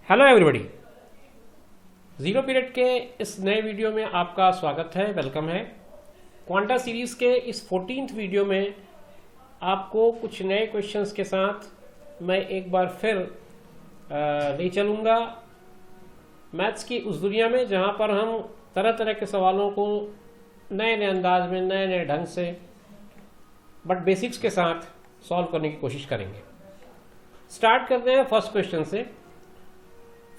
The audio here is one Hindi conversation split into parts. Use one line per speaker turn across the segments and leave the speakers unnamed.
हेलो एवरीबॉडी, जीरो पीरियड के इस नए वीडियो में आपका स्वागत है, वेलकम है। क्वांटा सीरीज के इस 14th वीडियो में आपको कुछ नए क्वेश्चंस के साथ मैं एक बार फिर ले चलूँगा मैथ्स की उस दुनिया में जहाँ पर हम तरह तरह के सवालों को नए नए अंदाज में, नए नए ढंग से, बट बेसिक्स के साथ सॉल्व करने की कोशिश करेंगे। स्टार्ट करते हैं फर्स्ट क्वेश्चन से।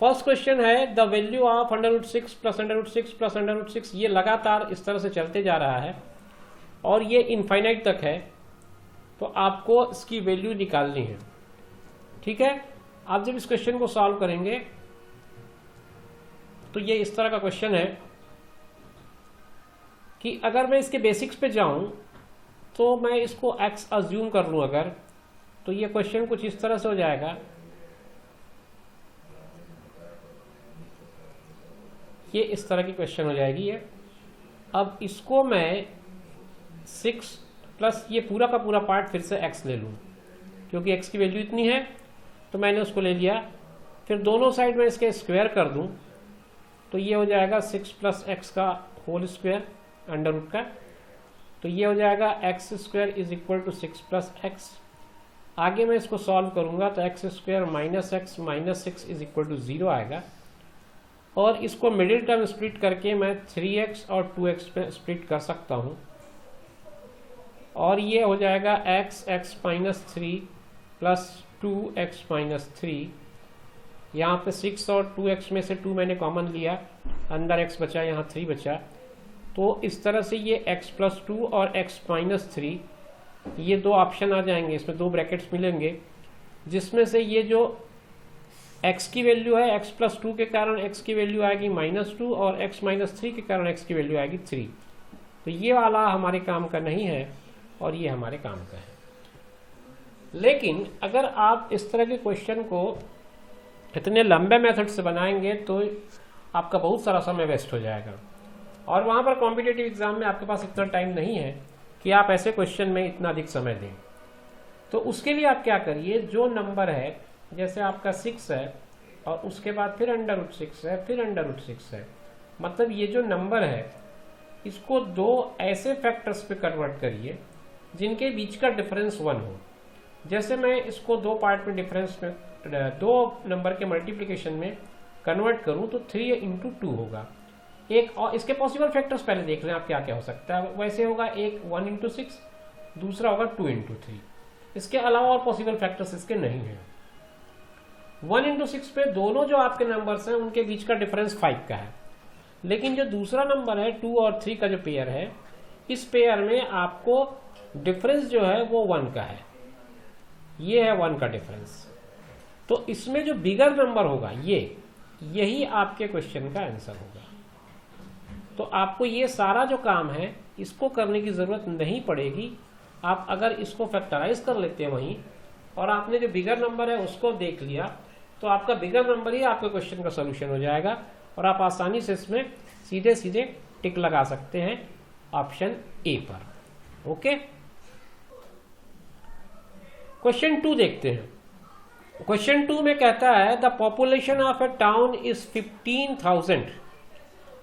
फर्स्ट क्वेश्चन है the value of √6 plus √6 plus √6। ये लगातार इस तरह से चलते जा रहा है और ये इनफाइनाइट तक है, तो आपको इसकी वैल्यू निकालनी है। ठीक है, आप जब इस क्वेश्चन को सॉल्व करेंगे तो ये इस तरह का क्वेश्चन है कि अगर मैं इसके बेसिक्स पे जाऊं तो मैं इसको x अज्यूम कर लूं अगर, तो ये क्वेश्चन कुछ इस तरह से हो जाएगा। ये इस तरह की क्वेश्चन हो जाएगी ये। अब इसको मैं 6 प्लस ये पूरा का पूरा पार्ट फिर से x ले लूँ, क्योंकि x की वैल्यू इतनी है तो मैंने उसको ले लिया। फिर दोनों साइड में इसके स्क्वायर कर दूँ तो ये हो जाएगा 6 प्लस x का होल स्क्वायर अंडर रूट का, तो ये हो जाएगा x square is equal to 6 plus x। आगे मैं इसको सॉल्व करूँगा तो x square minus x minus 6 is equal to 0 आएगा, और इसको मिडिल टर्म स्प्लिट करके मैं 3x और 2x पे स्प्लिट कर सकता हूँ, और ये हो जाएगा x minus 3 plus 2x minus 3। यहाँ पे 6 और 2x में से 2 मैंने कॉमन लिया, अंदर x बचा, यहाँ 3 बचा, तो इस तरह से ये x प्लस 2 और x माइनस 3, ये दो ऑप्शन आ जाएंगे, इसमें दो ब्रैकेट्स मिलेंगे, जिसमें से ये जो x की वैल्यू है x प्लस 2 के कारण x की वैल्यू आएगी -2 और x माइनस 3 के कारण x की वैल्यू आएगी 3। तो ये वाला हमारे काम का नहीं है और ये हमारे काम का है। लेकिन अगर आप इस तरह के क्वेश्चन को इतने लंबे मेथड से बनाएंगे तो आपका बहुत सारा समय वेस्ट हो जाएगा, और वहाँ पर कॉम्पिटिटिव एग्जाम में आपके पास इतना टाइम नहीं है कि आप ऐसे क्वेश्चन में इतना अधिक समय दें। तो उसके लिए आप क्या करिए, जो नंबर है, जैसे आपका 6 है और उसके बाद फिर √6 है, फिर √6 है, मतलब ये जो नंबर है इसको दो ऐसे फैक्टर्स पे कन्वर्ट करिए जिनके बीच का डिफरेंस 1 हो। जैसे मैं इसको दो पार्ट में डिफरेंस में, दो नंबर के मल्टीप्लिकेशन में कन्वर्ट करूं तो 3 × 2 होगा। एक और इसके पॉसिबल फैक्टर्स पहले देख लें आप क्या क्या हो सकता है। वैसे होगा एक 1 × 6, दूसरा होगा 2 × 3। इसके अलावा और पॉसिबल फैक्टर्स इसके नहीं है। 1 × 6 पे दोनों जो आपके नंबर्स हैं उनके बीच का डिफरेंस 5 का है, लेकिन जो दूसरा नंबर है 2 और 3 का जो पेयर है, इस पेयर में आपको डिफरेंस जो है वो 1 का है, ये है 1 का डिफरेंस। तो इसमें जो बिगर नंबर होगा यही आपके क्वेश्चन का आंसर होगा। तो आपको ये सारा जो काम है इसको करने की जरूरत नहीं पड़ेगी। आप अगर इसको फैक्टराइज कर लेते हैं वहीं, और आपने जो बिगर नंबर है उसको देख लिया, तो आपका बिगर नंबर ही आपके क्वेश्चन का सोल्यूशन हो जाएगा, और आप आसानी से इसमें सीधे सीधे टिक लगा सकते हैं ऑप्शन ए पर। ओके, क्वेश्चन 2 देखते हैं। क्वेश्चन 2 में कहता है the population of A town is 15,000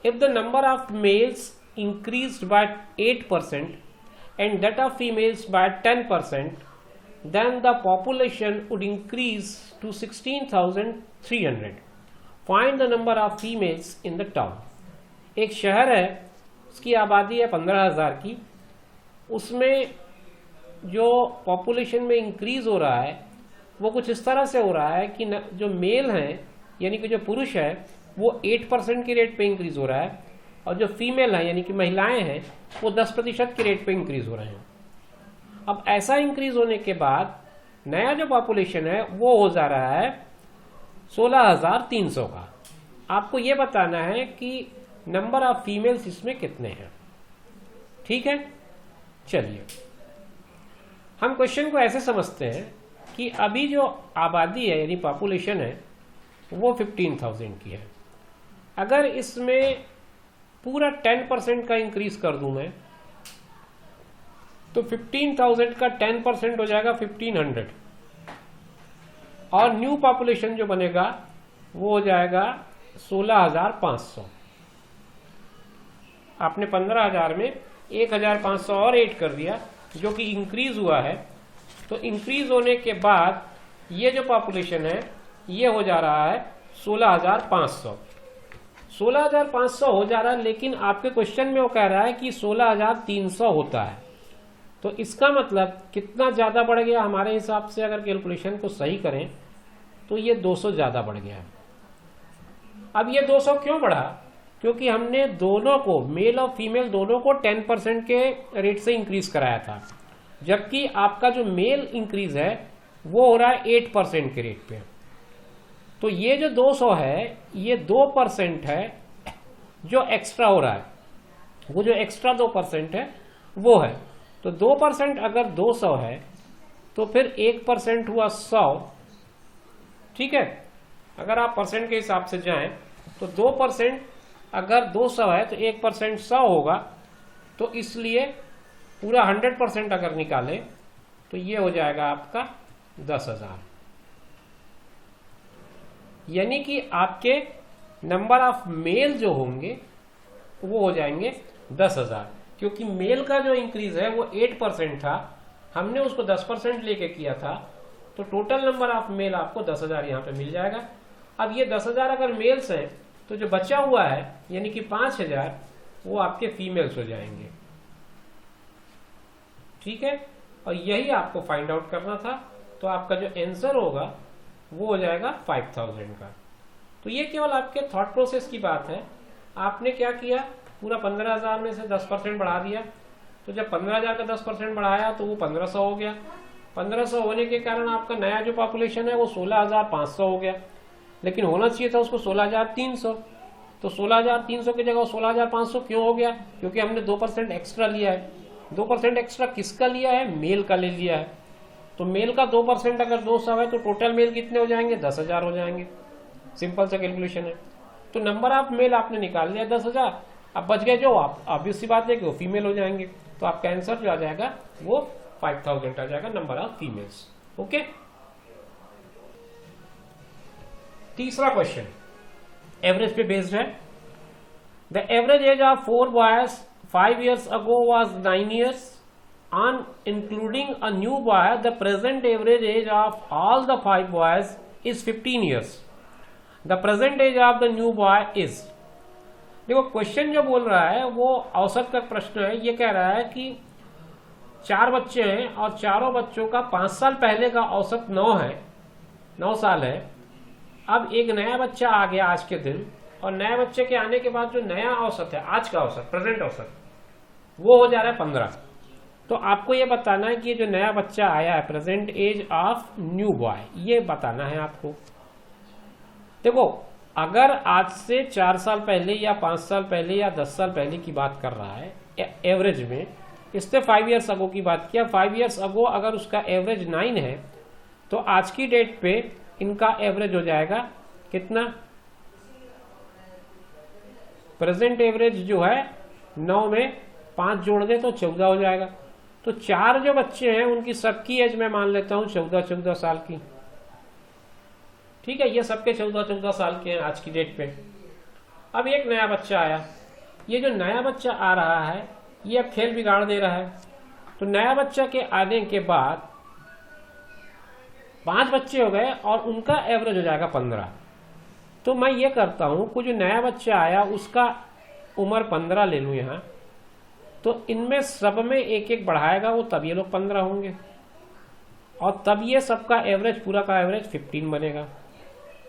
if the number of males increased by 8% and that of females by 10%, then the population would increase to 16,300. Find the number of females in the town. एक शहर है, उसकी आबादी है 15,000 की, उसमें जो पॉपुलेशन में इंक्रीज हो रहा है वो कुछ इस तरह से हो रहा है कि जो मेल हैं यानी कि जो पुरुष है वो 8% के रेट पे इंक्रीज हो रहा है, और जो फीमेल है यानी कि महिलाएं हैं वो 10% के रेट पे इंक्रीज हो रहे हैं। अब ऐसा इंक्रीज होने के बाद नया जो पॉपुलेशन है वो हो जा रहा है 16,300 का। आपको ये बताना है कि नंबर ऑफ फीमेल्स इसमें कितने हैं। ठीक है, चलिए हम क्वेश्चन को ऐसे समझते हैं कि अभी जो आबादी है यानी पॉपुलेशन है वो 15,000 की है। अगर इसमें पूरा 10% का इंक्रीज कर दूं मैं, तो 15,000 का 10% हो जाएगा 1500, और न्यू पॉपुलेशन जो बनेगा वो हो जाएगा 16,500। आपने 15,000 में 1,500 और ऐड कर दिया जो कि इंक्रीज हुआ है। तो इंक्रीज होने के बाद ये जो पॉपुलेशन है ये हो जा रहा है 16,500। 16,500 हो जा रहा है, लेकिन आपके क्वेश्चन में वो कह रहा है कि 16,300 होता है। तो इसका मतलब कितना ज्यादा बढ़ गया हमारे हिसाब से, अगर कैलकुलेशन को सही करें तो ये 200 ज्यादा बढ़ गया। अब ये 200 क्यों बढ़ा? क्योंकि हमने दोनों को, मेल और फीमेल दोनों को 10% के रेट से इंक्रीज कराया था, जबकि आपका जो मेल इंक्रीज है वो हो रहा है 8% के रेट पे। तो ये जो 200 है ये 2% है जो एक्स्ट्रा हो रहा है। वो जो एक्स्ट्रा 2% है वो है। तो 2% अगर 200 है तो फिर 1% हुआ 100। ठीक है, अगर आप परसेंट के हिसाब से जाएं तो 2% अगर 200 है तो 1% 100 होगा। तो इसलिए पूरा 100% अगर निकाले तो ये हो जाएगा आपका 10,000। यानी कि आपके नंबर ऑफ मेल जो होंगे वो हो जाएंगे 10,000, क्योंकि मेल का जो इंक्रीज है वो 8% था, हमने उसको 10% लेके किया था। तो टोटल नंबर ऑफ मेल आपको 10,000 यहाँ पे मिल जाएगा। अब ये 10,000 अगर मेल्स हैं तो जो बचा हुआ है यानी कि 5,000 वो आपके फीमेल्स हो जाएंगे। ठीक है, और यही आपको फाइंड आउट करना था। तो आपका जो आंसर होगा वो हो जाएगा 5,000 का। तो ये केवल आपके थॉट प्रोसेस की बात है। आपने क्या किया, पूरा 15,000 में से 10% बढ़ा दिया। तो जब 15,000 का 10% बढ़ाया तो वो 1,500 हो गया। 1,500 होने के कारण आपका नया जो पॉपुलेशन है वो 16,500 हो गया, लेकिन होना चाहिए था उसको 16,300। तो 16,300 की जगह 16,500 क्यों हो गया? क्योंकि हमने 2% एक्स्ट्रा लिया है। 2% एक्स्ट्रा किसका लिया है? मेल का ले लिया है। तो मेल का 2% अगर 200 है तो टोटल मेल कितने हो जाएंगे? 10,000 हो जाएंगे। सिंपल सा कैलकुलेशन है। तो नंबर ऑफ मेल आपने निकाल लिया 10,000। अब बच गए जो, आप ऑब्वियस सी बात है कि वो फीमेल हो जाएंगे। तो आपका आंसर जो आ जाएगा वो 5,000 आ जाएगा, नंबर ऑफ फीमेल्स। ओके, तीसरा क्वेश्चन एवरेज पे बेस्ड है। The average age of 4 boys 5 years ago was 9 years. On including a new boy, the present average age of all the 5 boys is 15 years. The present age of the new boy is. देखो क्वेश्चन जो बोल रहा है वो औसत का प्रश्न है। ये कह रहा है कि 4 बच्चे हैं और चारों बच्चों का 5 साल पहले का औसत 9 साल है। अब एक नया बच्चा आ गया आज के दिन, और नए बच्चे के आने के बाद जो नया औसत है, आज का औसत, प्रेजेंट औसत, वो हो जा रहा है 15। तो आपको ये बताना है कि ये जो नया बच्चा आया है, present age of new boy, ये बताना है आपको। देखो, अगर आज से 4 साल पहले या 5 साल पहले या 10 साल पहले की बात कर रहा है एवरेज में, इससे 5 years अगो की बात किया। 5 years अगो अगर उसका एवरेज 9 है तो आज की डेट पे इनका एवरेज हो जाएगा कितना? प्रेजेंट एवरेज जो है 9 में 5 जोड़ दे तो 14 हो जाएगा। तो 4 जो बच्चे हैं उनकी सबकी एज मैं मान लेता हूं 14 साल की। ठीक है, ये सबके 14 साल के हैं आज की डेट पे। अब एक नया बच्चा आया। ये जो नया बच्चा आ रहा है ये अब खेल बिगाड़ दे रहा है। तो नया बच्चा के आने के बाद 5 बच्चे हो गए और उनका एवरेज हो जाएगा 15। तो मैं ये करता हूं कि जो नया बच्चा आया उसका उम्र 15 ले लूं यहां, तो इनमें सब में एक एक बढ़ाएगा वो, तब ये लोग 15 होंगे, और तब ये सबका एवरेज, पूरा का एवरेज 15 बनेगा।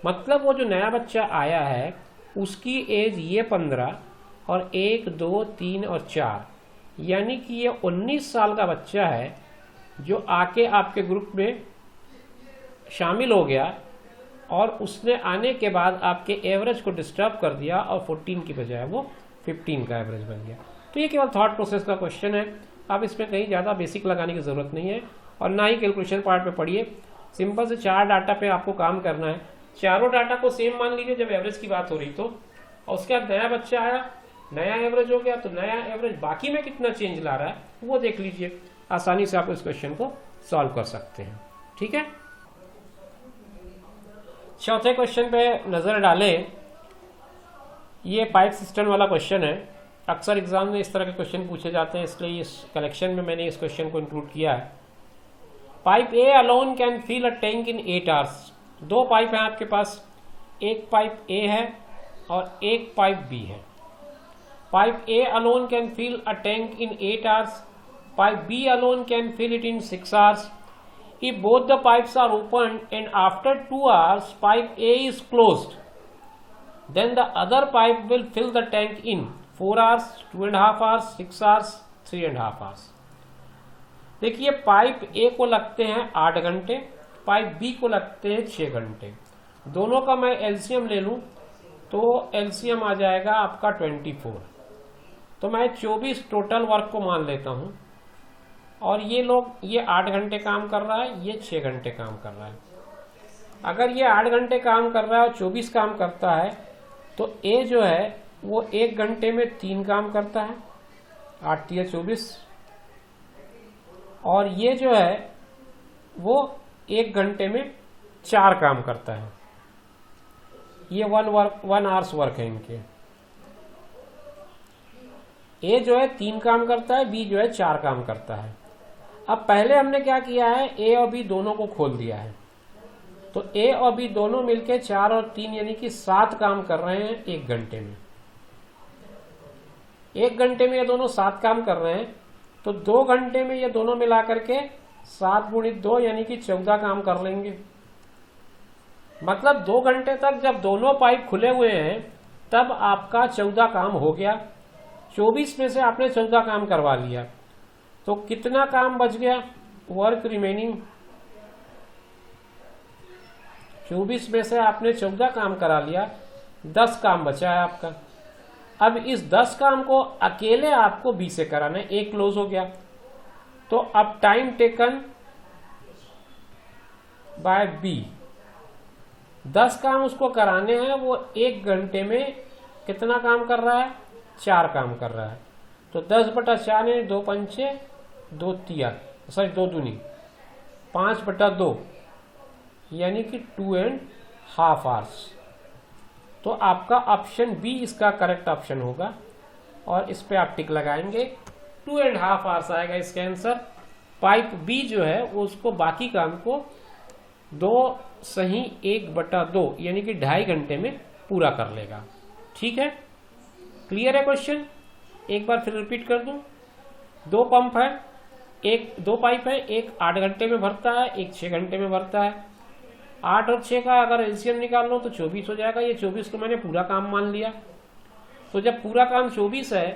मतलब वो जो नया बच्चा आया है उसकी एज ये 15 और 1 2 3 और 4, यानी कि ये 19 साल का बच्चा है जो आके आपके ग्रुप में शामिल हो गया, और उसने आने के बाद आपके एवरेज को डिस्टर्ब कर दिया और 14 की बजाय वो 15 का एवरेज बन गया। तो ये केवल थॉट प्रोसेस का क्वेश्चन है। आप इसमें कहीं ज़्यादा बेसिक लगाने की ज़रूरत नहीं है, और ना ही कैलकुलेशन पार्ट पे पढ़िए। सिंपल से 4 डाटा पे आपको काम करना है। चारों डाटा को सेम मान लीजिए जब एवरेज की बात हो रही तो, और उसके बाद नया बच्चा आया, नया एवरेज हो गया, तो नया एवरेज बाकी में कितना चेंज ला रहा है वो देख लीजिए। आसानी से आप इस क्वेश्चन को सॉल्व कर सकते हैं। ठीक है, चौथे क्वेश्चन पे नज़र डालें। ये पाइप सिस्टम वाला क्वेश्चन है। अक्सर एग्जाम में इस तरह के क्वेश्चन पूछे जाते हैं, इसलिए इस कलेक्शन में मैंने इस क्वेश्चन को इंक्लूड किया है। Pipe A alone can fill a tank in 8 hours. दो पाइप हैं आपके पास, एक पाइप ए है और एक पाइप बी है। Pipe A alone can fill a tank in 8 hours, pipe B alone can fill it in 6 hours. If both the pipes are opened and after 2 hours pipe A is closed, then the other pipe will fill the tank in 4 hours, 2.5 hours, 6 hours, 3.5 hours. देखिए पाइप A को लगते हैं 8 घंटे, पाइप B को लगते हैं 6 घंटे। दोनों का मैं एलसीएम ले लूं तो एलसीएम आ जाएगा आपका 24। तो मैं 24 टोटल वर्क को मान लेता हूं, और ये 8 घंटे काम कर रहा है, ये 6 घंटे काम कर रहा है। अगर ये 8 घंटे काम कर रहा है और 24 काम करता है तो ए जो है वो 1 घंटे में 3 काम करता है, 8 3 24, और ये जो है वो 1 घंटे में 4 काम करता है। ये 1 आवर्स वर्क है इनके। ए जो है 3 काम करता है, बी जो है 4 काम करता है। अब पहले हमने क्या किया है, ए और बी दोनों को खोल दिया है, तो ए और बी दोनों मिलके 4 और 3 यानी कि 7 काम कर रहे हैं 1 घंटे में। 1 घंटे में ये दोनों 7 काम कर रहे हैं, तो 2 घंटे में ये दोनों मिला करके 7 गुणित 2 यानी कि 14 काम कर लेंगे। मतलब 2 घंटे तक जब दोनों पाइप खुले हुए हैं तब आपका 14 काम हो गया। 24 में से आपने 14 काम करवा लिया, तो कितना काम बच गया, वर्क रिमेनिंग। 24 में से आपने 14 काम करा लिया, 10 काम बचा है आपका। अब इस 10 काम को अकेले आपको बी से कराना है, एक क्लोज हो गया। तो अब टाइम टेकन बाय बी, 10 काम उसको कराने हैं, वो 1 घंटे में कितना काम कर रहा है, 4 काम कर रहा है। तो 10/4 है, 2 पंचे 2 तिया, सॉरी 2 दूनी 5/2 यानी कि 2.5 आवर्स। तो आपका ऑप्शन बी इसका करेक्ट ऑप्शन होगा, और इस पे आप टिक लगाएंगे, 2.5 आवर्स आएगा इसका आंसर। पाइप बी जो है वो उसको बाकी काम को 2 सही 1/2 यानी कि 2.5 घंटे में पूरा कर लेगा। ठीक है, क्लियर है क्वेश्चन? एक बार फिर रिपीट कर दूं। 2 पंप है, 2 पाइप है, एक 8 घंटे में भरता है, एक 6 घंटे में भरता है। 8 और 6 का अगर एलसीएम निकाल लो तो 24 हो जाएगा। ये 24 को मैंने पूरा काम मान लिया। तो जब पूरा काम 24 है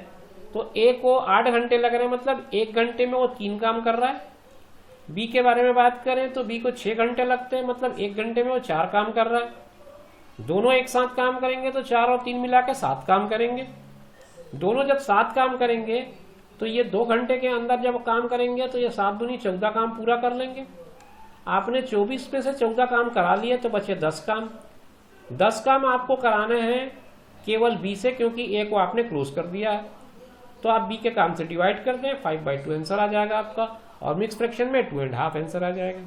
तो ए को 8 घंटे लग रहे हैं, मतलब 1 घंटे में वो 3 काम कर रहा है। बी के बारे में बात करें तो बी को 6 घंटे लगते हैं, मतलब 1 घंटे में वो 4 काम कर रहा है। दोनों एक साथ काम करेंगे तो 4 और 3 मिला के 7 काम करेंगे। दोनों जब 7 काम करेंगे तो ये 2 घंटे के अंदर जब काम करेंगे तो ये 7 दूनी 14 काम पूरा कर लेंगे। आपने 24 में से 14 काम करा लिए तो बचे 10 काम। 10 काम आपको कराने हैं केवल बी से, क्योंकि ए को आपने क्लोज कर दिया है। तो आप बी के काम से डिवाइड कर दें, 5/2 आंसर आ जाएगा आपका, और मिक्स फ्रैक्शन में 2.5 आंसर आ जाएगा।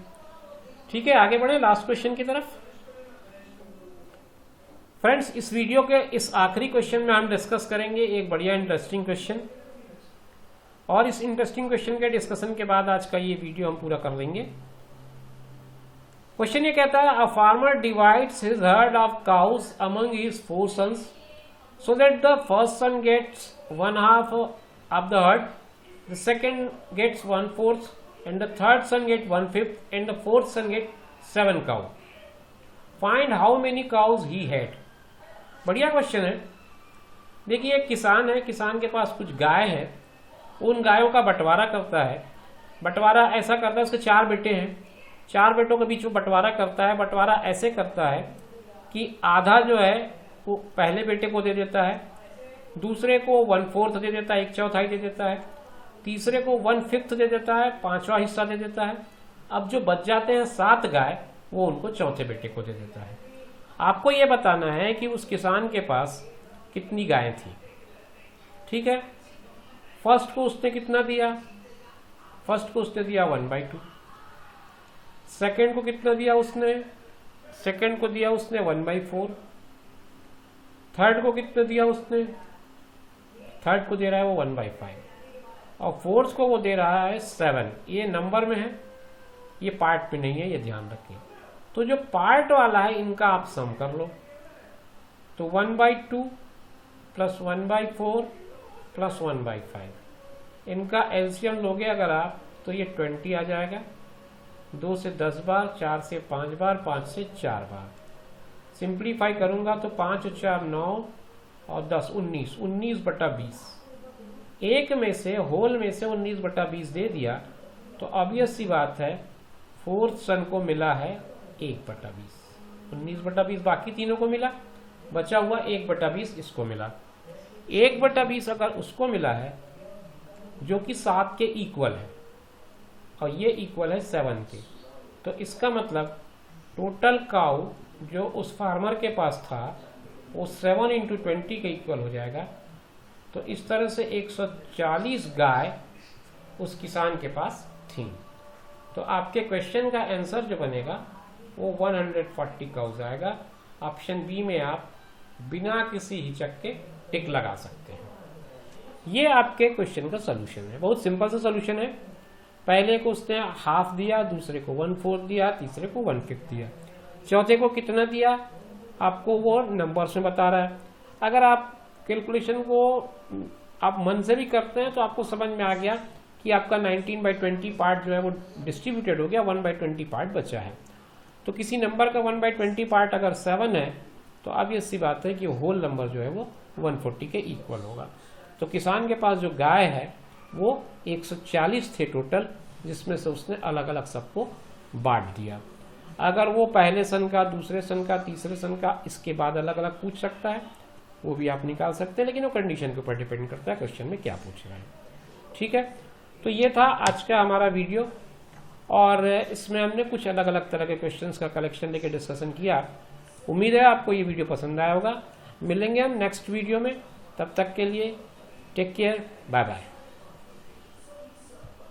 ठीक है, आगे बढ़े लास्ट क्वेश्चन की तरफ। फ्रेंड्स, इस वीडियो के इस आखिरी क्वेश्चन में हम डिस्कस करेंगे एक बढ़िया इंटरेस्टिंग क्वेश्चन, और इस इंटरेस्टिंग क्वेश्चन के डिस्कशन के बाद आज का ये वीडियो हम पूरा कर लेंगे। क्वेश्चन ये कहता है, a farmer divides his heard of cows among his 4 sons so that the first son gets 1/2 of the herd, the second gets 1/4, and the third son gets 1/5, and the fourth son gets 7 cow. Find how many cows he had. बढ़िया क्वेश्चन है। देखिए, एक किसान है, किसान के पास कुछ गाय है, उन गायों का बंटवारा करता है। बंटवारा ऐसा करता है, उसके 4 बेटे हैं, 4 बेटों के बीच वो बंटवारा करता है। बंटवारा ऐसे करता है कि आधा जो है वो पहले बेटे को दे देता है, दूसरे को 1/4 दे देता है, 1/4 दे देता है, तीसरे को 1/5 दे देता है, 5वां हिस्सा दे देता है। अब जो बच जाते हैं 7 गाय, वो उनको चौथे बेटे को दे देता है। आपको ये बताना है कि उस किसान के पास कितनी गायें थी। ठीक है, फर्स्ट को उसने कितना दिया, फर्स्ट को उसने दिया 1/2, सेकेंड को कितना दिया उसने सेकंड को दिया उसने 1/4, थर्ड को कितना दिया उसने, थर्ड को दे रहा है वो 1/5 और फोर्थ को वो दे रहा है 7। ये नंबर में है, ये पार्ट में नहीं है, ये ध्यान रखें। तो जो पार्ट वाला है इनका आप सम कर लो, तो 1/2 प्लस 1/4 प्लस 1/5 इनका एलसीएम लोगे अगर आप तो ये 20 आ जाएगा। 2 से 10 बार, 4 से 5 बार, 5 से 4 बार। सिंप्लीफाई करूंगा तो 5 और 4 9 और 10 19, 19/20। एक में से होल में से 19/20 दे दिया तो ऑब्वियस सी बात है फोर्थ सन को मिला है 1/20। 19/20 बाकी तीनों को मिला, बचा हुआ 1/20 इसको मिला। 1/20 अगर उसको मिला है जो कि 7 के इक्वल है और ये इक्वल है 7 के, तो इसका मतलब टोटल काउ जो उस फार्मर के पास था वो 7 × 20 के इक्वल हो जाएगा। तो इस तरह से 140 गाय उस किसान के पास थी। तो आपके क्वेश्चन का आंसर जो बनेगा वो 140 काउज आएगा। ऑप्शन बी में आप बिना किसी हिचक के टिक लगा सकते हैं। ये आपके क्वेश्चन का सोल्यूशन है, बहुत सिंपल सा सोल्यूशन है। पहले को उसने हाफ दिया, दूसरे को 1/4 दिया, तीसरे को 1/5 दिया, चौथे को कितना दिया आपको वो नंबर्स में बता रहा है। अगर आप कैलकुलेशन को आप मन से भी करते हैं तो आपको समझ में आ गया कि आपका 19/20 पार्ट जो है वो डिस्ट्रीब्यूटेड हो गया, 1/20 पार्ट बचा है। तो किसी नंबर का 1/20 पार्ट अगर 7 है तो अब ये सी बात है कि होल नंबर जो है वो 140 के इक्वल होगा। तो किसान के पास जो गाय है वो 140 थे टोटल, जिसमें से उसने अलग अलग सबको बांट दिया। अगर वो पहले सन का, दूसरे सन का, तीसरे सन का, इसके बाद अलग अलग पूछ सकता है, वो भी आप निकाल सकते हैं, लेकिन वो कंडीशन के ऊपर डिपेंड करता है क्वेश्चन में क्या पूछ रहा है। ठीक है, तो ये था आज का हमारा वीडियो और इसमें हमने कुछ अलग अलग तरह के क्वेश्चंस का कलेक्शन लेके डिस्कशन किया। उम्मीद है आपको ये वीडियो पसंद आया होगा। मिलेंगे हम नेक्स्ट वीडियो में, तब तक के लिए टेक केयर, बाय बाय।